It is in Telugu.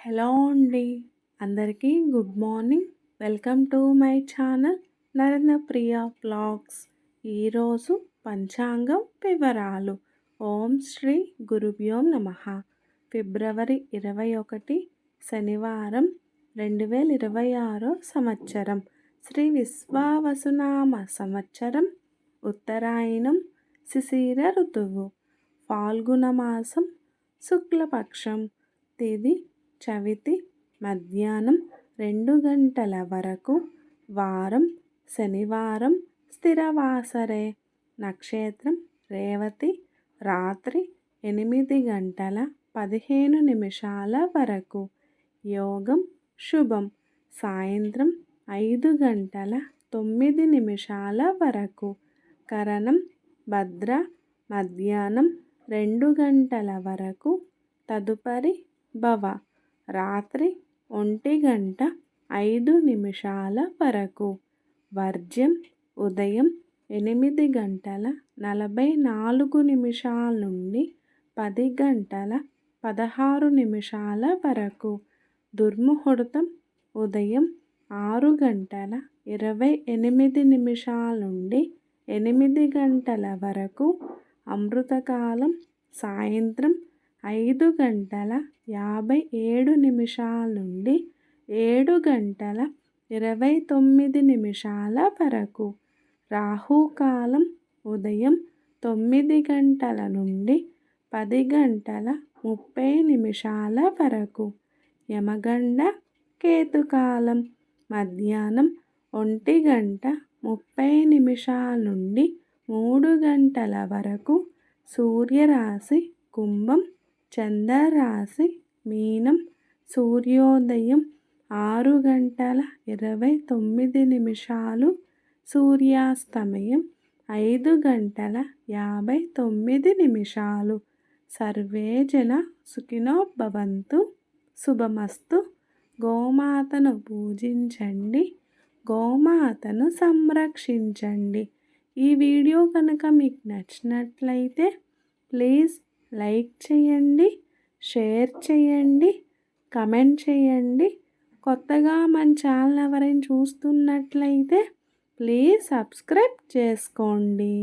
హలో అండి. అందరికీ good morning. Welcome to my channel Narendra Priya vlogs. ఈరోజు పంచాంగం వివరాలు. ఓం శ్రీ గురుభ్యో నమః. ఫిబ్రవరి 21 శనివారం 2026 సంవత్సరం. శ్రీ విశ్వావసునామ సంవత్సరం. ఉత్తరాయణం. శిశిర ఋతువు. ఫాల్గుణ మాసం. శుక్లపక్షం. తేదీ చవితి. మధ్యాహ్నం 2 గంటల వరకు. వారం శనివారం. స్థిరవాసరే. నక్షత్రం రేవతి. రాత్రి 8 గంటల 15 నిమిషాల వరకు. యోగం శుభం. సాయంత్రం 5 గంటల 9 నిమిషాల వరకు. కరణం భద్ర. మధ్యాహ్నం 2 గంటల వరకు. తదుపరి భవ. రాత్రి 1 గంట 5 నిమిషాల వరకు. వర్జ్యం ఉదయం 8 గంటల 44 నిమిషాల నుండి 10 గంటల 16 నిమిషాల వరకు. దుర్ముహూర్తం ఉదయం 6 గంటల 28 నిమిషాల నుండి 8 గంటల వరకు. అమృతకాలం సాయంత్రం 5 గంటల 57 నిమిషాల నుండి 7 గంటల 29 నిమిషాల వరకు. రాహుకాలం ఉదయం 9 గంటల నుండి 10 గంటల 30 నిమిషాల వరకు. యమగండ కేతుకాలం మధ్యాహ్నం 1 గంట 30 నిమిషాల నుండి 3 గంటల వరకు. సూర్యరాశి కుంభం. చంద్రరాశి మీనం. సూర్యోదయం 6 గంటల 29 నిమిషాలు. సూర్యాస్తమయం 5 గంటల 59 నిమిషాలు. సర్వే జన సుఖినో భవంతు. శుభమస్తు. గోమాతను పూజించండి. గోమాతను సంరక్షించండి. ఈ వీడియో కనుక మీకు నచ్చినట్లయితే ప్లీజ్ లైక్ చేయండి, షేర్ చేయండి, కమెంట్ చేయండి. కొత్తగా మన ఛానల్ ఎవరైనా చూస్తున్నట్లయితే ప్లీజ్ సబ్స్క్రైబ్ చేసుకోండి.